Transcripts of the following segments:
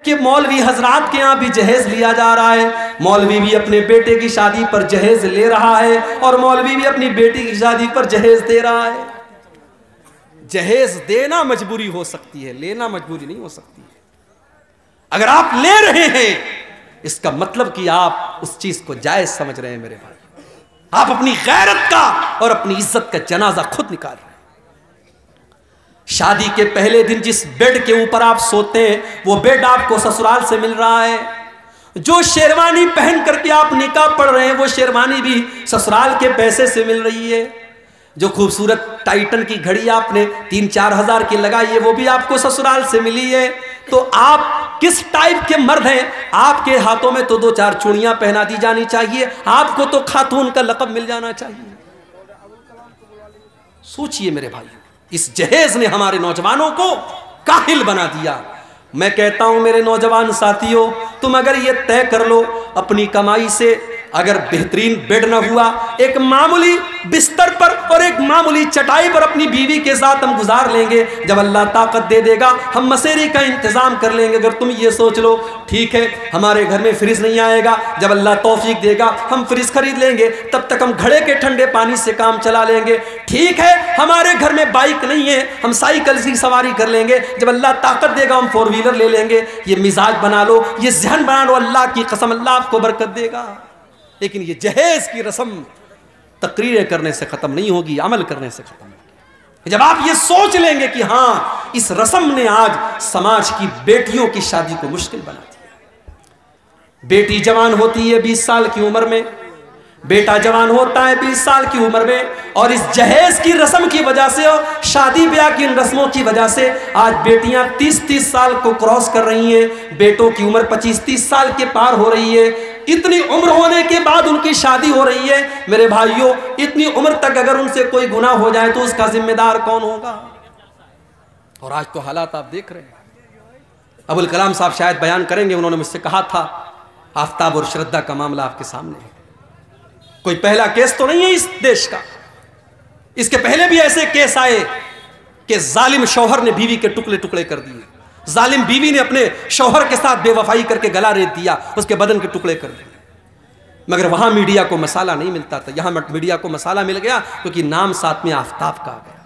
کہ مولوی حضرات کے یہاں بھی جہیز لیا جا رہا ہے، مولوی بھی اپنے بیٹے کی شادی پر جہیز لے رہا ہے اور مولوی بھی اپنی بیٹی کی شادی پر جہیز دے رہا ہے۔ جہیز دینا مجبوری ہو سکتی ہے، لینا مجبوری نہیں ہو سکتی ہے۔ اگر آپ لے رہے ہیں اس کا مطلب کہ آپ اس چیز کو جائز سمجھ رہے ہیں میرے بھائی، آپ اپنی غیرت کا اور اپنی عزت کا جنازہ خود نکال رہے ہیں۔ شادی کے پہلے دن جس بیڈ کے اوپر آپ سوتے ہیں وہ بیڈ آپ کو سسرال سے مل رہا ہے، جو شیروانی پہن کر کے آپ نکاح پڑھ رہے ہیں وہ شیروانی بھی سسرال کے پیسے سے مل رہی ہے، جو خوبصورت ٹائٹن کی گھڑی آپ نے 3-4 ہزار کی لگائی ہے وہ بھی آپ کو سسرال سے ملی ہے۔ تو آپ کس ٹائپ کے مرد ہیں؟ آپ کے ہاتھوں میں تو 2-4 چوڑیاں پہنا دی جانی چاہیے، آپ کو تو خاتون کا لقب مل جانا چاہیے۔ سوچئے میرے بھائی، اس جہیز نے ہمارے نوجوانوں کو کاہل بنا دیا۔ میں کہتا ہوں میرے نوجوان ساتھیوں، تم اگر یہ طے کر لو اپنی کمائی سے، اگر بہترین بیڈ نہ ہوا، ایک معمولی بستر پر اور ایک معمولی چٹائی پر اپنی بیوی کے ساتھ ہم گزار لیں گے، جب اللہ طاقت دے دے گا ہم مسیری کا انتظام کر لیں گے۔ اگر تم یہ سوچ لو ٹھیک ہے ہمارے گھر میں فریج نہیں آئے گا، جب اللہ توفیق دے گا ہم فریج خرید لیں گے، تب تک ہم گھڑے کے ٹھنڈے پانی سے کام چلا لیں گے۔ ٹھیک ہے ہمارے گھر میں بائک نہیں ہے، ہم سائیکل کی سواری کر لیں گے، جب اللہ طاقت دے گا ہم 4 ویلر لے لیں گے۔ یہ مزاج بنا لو، یہ ذہن بنا لو، اللہ کی قسم اللہ آپ کو برکت دے گا۔ لیکن یہ جہیز کی رسم تقریریں کرنے سے ختم نہیں ہوگی، عمل کرنے سے ختم ہوگی۔ جب آپ یہ سوچ لیں گے کہ ہاں اس رسم نے آج سماج کی بیٹیوں کی شادی کو مشکل بنا دیا۔ بیٹی جوان ہوتی ہے 20 سال کی عمر میں، بیٹا جوان ہوتا ہے 20 سال کی عمر میں، اور اس جہیز کی رسم کی وجہ سے اور شادی بیاہ کی ان رسموں کی وجہ سے آج بیٹیاں 30 سال کو کراس کر رہی ہیں، بیٹوں کی عمر 25-30 سال کے پار ہو رہی ہے۔ اتنی عمر ہونے کے بعد ان کی شادی ہو رہی ہے۔ میرے بھائیوں، اتنی عمر تک اگر ان سے کوئی گناہ ہو جائے تو اس کا ذمہ دار کون ہوگا؟ اور آج تو حالات آپ دیکھ رہے ہیں۔ ابوالکلام صاحب شاید بیان کریں گے، انہوں نے مجھ سے کہا تھا آفتاب اور شردھا کا معاملہ آپ کے سامنے ہے۔ کوئی پہلا کیس تو نہیں ہے اس دیش کا، اس کے پہلے بھی ایسے کیس آئے کہ ظالم شوہر نے بیوی کے ٹکڑے ٹکڑے کر دیے، ظالم بیوی نے اپنے شوہر کے ساتھ بے وفائی کر کے گلا ریت دیا، اس کے بدن کے ٹکڑے کر دیے۔ مگر وہاں میڈیا کو مسالہ نہیں ملتا تھا، یہاں میڈیا کو مسالہ مل گیا کیونکہ نام ساتھ میں آفتاب کا آ گیا۔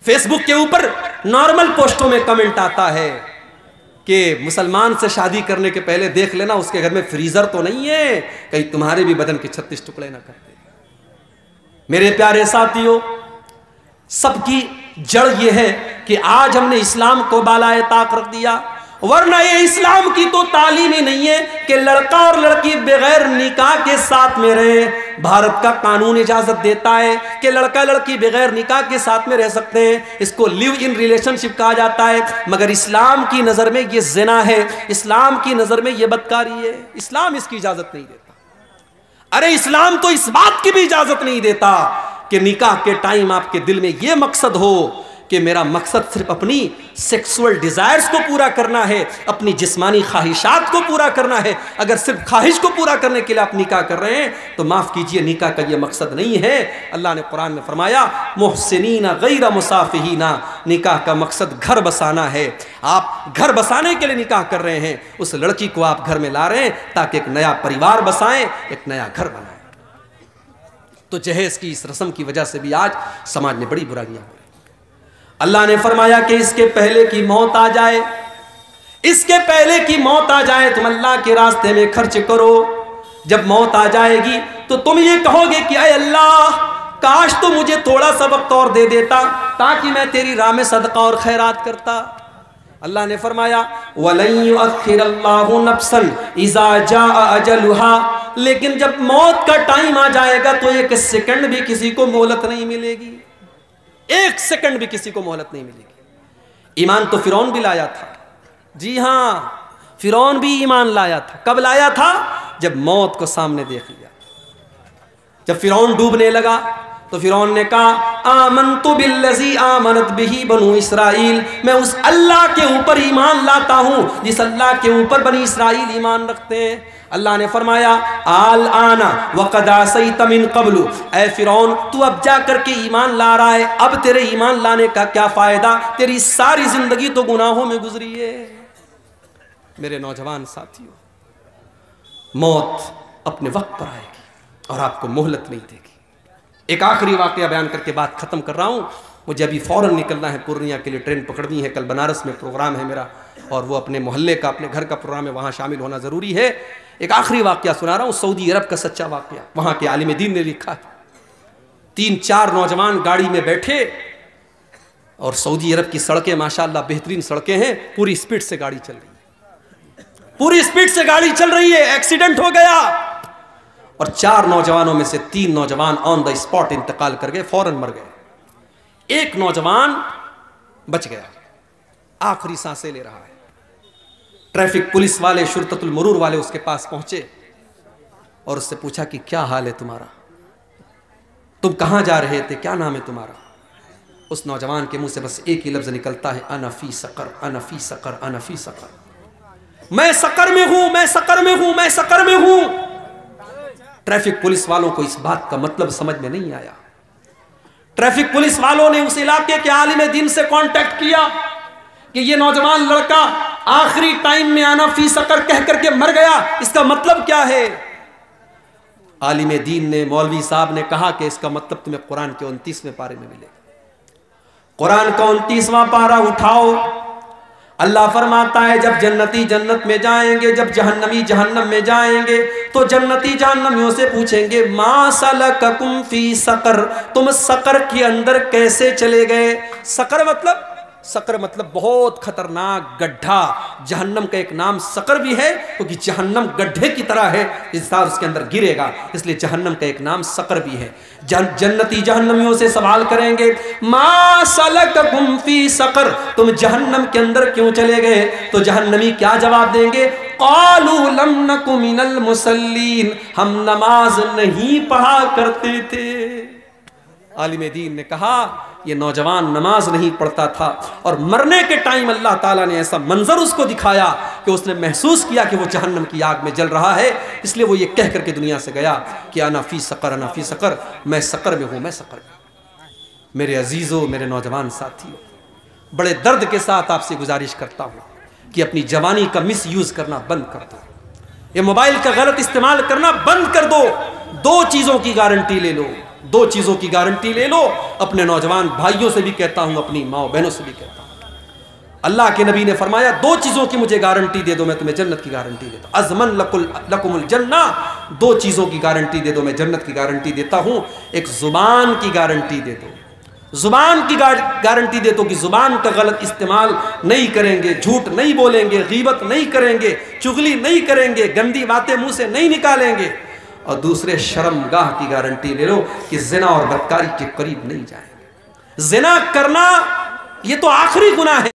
فیس بک کے اوپر نارمل پوسٹوں میں کمنٹ آتا ہے کہ مسلمان سے شادی کرنے کے پہلے دیکھ لینا اس کے گھر میں فریزر تو نہیں ہے، کہیں تمہارے بھی بدن کے 36 ٹکڑے نہ کر دے۔ میرے پیارے ساتھیوں، سب کی جڑ یہ ہے کہ آج ہم نے اسلام کو بالائے طاق رکھ دیا، ورنہ یہ اسلام کی تو تعلیم ہی نہیں ہے کہ لڑکا اور لڑکی بغیر نکاح کے ساتھ میں رہیں۔ بھارت کا قانون اجازت دیتا ہے کہ لڑکا لڑکی بغیر نکاح کے ساتھ میں رہ سکتے ہیں، اس کو لیو ان ریلیشن شپ کہا جاتا ہے، مگر اسلام کی نظر میں یہ زنا ہے، اسلام کی نظر میں یہ بدکاری ہے، اسلام اس کی اجازت نہیں دیتا۔ ارے اسلام تو اس بات کی بھی اجازت نہیں دیتا کہ نکاح کے ٹائم آپ کے دل میں یہ مقصد ہو کہ میرا مقصد صرف اپنی سیکسول ڈیزائرز کو پورا کرنا ہے، اپنی جسمانی خواہشات کو پورا کرنا ہے۔ اگر صرف خواہش کو پورا کرنے کے لیے آپ نکاح کر رہے ہیں تو معاف کیجئے، نکاح کا یہ مقصد نہیں ہے۔ اللہ نے قرآن میں فرمایا محسنین غیر مسافحین، نکاح کا مقصد گھر بسانا ہے۔ آپ گھر بسانے کے لیے نکاح کر رہے ہیں، اس لڑکی کو آپ گھر میں لا رہے ہیں تاکہ ایک نیا پریوار بسائیں، ایک نیا گھر بنائیں۔ تو جہیز کی اس رسم کی وجہ سے بھی آج سماج میں بڑی برائیاں ہو رہی ہیں۔ اللہ نے فرمایا کہ اس کے پہلے کی موت آ جائے، اس کے پہلے کی موت آ جائے تم اللہ کے راستے میں خرچ کرو۔ جب موت آ جائے گی تو تم یہ کہو گے کہ اے اللہ کاش تو مجھے تھوڑا سا وقت اور دے دیتا تاکہ میں تیری راہ میں صدقہ اور خیرات کرتا۔ اللہ نے فرمایا وَلَن يُؤَخِّرَ اللَّهُ نَفْسًا إِذَا جَاءَ أَجَلُهَا، لیکن جب موت کا ٹائم آ جائے گا تو ایک سیکنڈ بھی کسی کو مہلت نہیں ملے گی، ایک سیکنڈ بھی کسی کو مہلت نہیں ملے گی۔ ایمان تو فرعون بھی لایا تھا، جی ہاں فرعون بھی ایمان لایا تھا۔ کب لایا تھا؟ جب موت کو سامنے دیکھ لیا۔ جب فرعون ڈوبنے لگا تو فرعون نے کہا آمنت بالذی آمنت بہ بنو اسرائیل، میں اس اللہ کے اوپر ایمان لاتا ہوں جس اللہ کے اوپر بنی اسرائیل ایمان رکھتے ہیں۔ اللہ نے فرمایا الآن وقد عصیت من قبل، اے فرعون تو اب جا کر کے ایمان لا رہا ہے، اب تیرے ایمان لانے کا کیا فائدہ، تیری ساری زندگی تو گناہوں میں گزری ہے۔ میرے نوجوان ساتھیوں، موت اپنے وقت پر آئے گی اور آپ کو مہلت نہیں دے گی۔ ایک آخری واقعہ بیان کر کے بات ختم کر رہا ہوں، مجھے ابھی فوراً نکلنا ہے پورنیہ کے لیے، ٹرین پکڑنی ہے، کل بنارس میں پروگرام ہے میرا، اور وہ اپنے محلے کا اپنے گھر کا پروگرام ہے، وہاں شامل ہونا ضروری ہے۔ ایک آخری واقعہ سنا رہا ہوں، سعودی عرب کا سچا واقعہ، وہاں کے عالم دین نے لکھا ہے۔ 3-4 نوجوان گاڑی میں بیٹھے اور سعودی عرب کی سڑکیں ماشاءاللہ بہترین سڑکیں ہیں، پوری سپیڈ سے گاڑی چل رہی ہے، پوری سپیڈ سے گاڑی چل رہی ہے، ایکسیڈنٹ ہو گیا اور 4 نوجوانوں میں سے 3 نوجوان آن دا اسپاٹ انتقال کر گئے، فوراً مر گئے۔ ایک نوجوان بچ گیا، آخری سانسیں لے رہا ہے۔ ٹریفک پولیس والے، شرطۃ المرور والے اس کے پاس پہنچے اور اس سے پوچھا کہ کیا حال ہے تمہارا، تم کہاں جا رہے تھے، کیا نام ہے تمہارا؟ اس نوجوان کے منہ سے بس ایک ہی لفظ نکلتا ہے، انا فی سقر، انا فی سقر، انا فی سقر، میں سقر میں ہوں، میں سقر میں ہوں، میں سقر میں ہوں۔ ٹریفک پولیس والوں کو اس بات کا مطلب سمجھ میں نہیں آیا۔ ٹریفک پولیس والوں نے اس علاقے کے عالم دین سے کانٹیکٹ کیا کہ یہ نوجوان لڑکا آخری ٹائم میں انا فی سقر کہہ کر کے مر گیا، اس کا مطلب کیا ہے؟ عالم دین نے، مولوی صاحب نے کہا کہ اس کا مطلب تمہیں قرآن کے 29ویں پارے میں ملے گا۔ قرآن کا 29واں پارہ اٹھاؤ، اللہ فرماتا ہے جب جنتی جنت میں جائیں گے، جب جہنمی جہنم میں جائیں گے تو جنتی جہنمیوں سے پوچھیں گے ما سلککم فی سقر، تم سقر کے اندر کیسے چلے گئے؟ سقر مطلب بہت خطرناک گڈھا، جہنم کا ایک نام سقر بھی ہے کیونکہ جہنم گڈھے کی طرح ہے، انسان اس کے اندر گرے گا، اس لیے جہنم کا ایک نام سقر بھی ہے۔ جنتی جہنمیوں سے سوال کریں گے ما سلککم فی سقر، تم جہنم کے اندر کیوں چلے گئے؟ تو جہنمی کیا جواب دیں گے؟ قالوا لم نک من المصلین، ہم نماز نہیں پڑھا کرتے تھے۔ عالم دین نے کہا یہ نوجوان نماز نہیں پڑھتا تھا اور مرنے کے ٹائم اللہ تعالیٰ نے ایسا منظر اس کو دکھایا کہ اس نے محسوس کیا کہ وہ جہنم کی آگ میں جل رہا ہے، اس لیے وہ یہ کہہ کر کے دنیا سے گیا کہ انا فی سقر، انا فی سقر، میں سقر میں ہوں، میں سقر میں ہوں۔ میرے عزیزوں، میرے نوجوان ساتھیوں، بڑے درد کے ساتھ آپ سے گزارش کرتا ہوں کہ اپنی جوانی کا مس یوز کرنا بند کر دو، یہ موبائل کا غلط استعمال کرنا بند کر دو۔ 2 چیزوں کی گارنٹی لے لو، 2 چیزوں کی گارنٹی لے لو، اپنے نوجوان بھائیوں سے بھی کہتا ہوں، اپنی ماں بہنوں سے بھی کہتا ہوں۔ اللہ کے نبی نے فرمایا 2 چیزوں کی مجھے گارنٹی دے دو، میں تمہیں جنت کی گارنٹی دیتا ہوں۔ ازمن لکم الجنہ، 2 چیزوں کی گارنٹی دے دو، میں جنت کی گارنٹی دیتا ہوں۔ ایک زبان کی گارنٹی دے دو، زبان کی گارنٹی دے دو کہ زبان کا غلط استعمال نہیں کریں گے، جھوٹ نہیں بولیں گے، غیبت نہیں کریں گے، چغلی نہیں کریں گے، گندی باتیں منہ سے نہیں نکالیں گے۔ اور دوسرے شرمگاہ کی گارنٹی لے لو کہ زنا اور بدکاری کے قریب نہیں جائیں گے۔ زنا کرنا یہ تو آخری گناہ ہے۔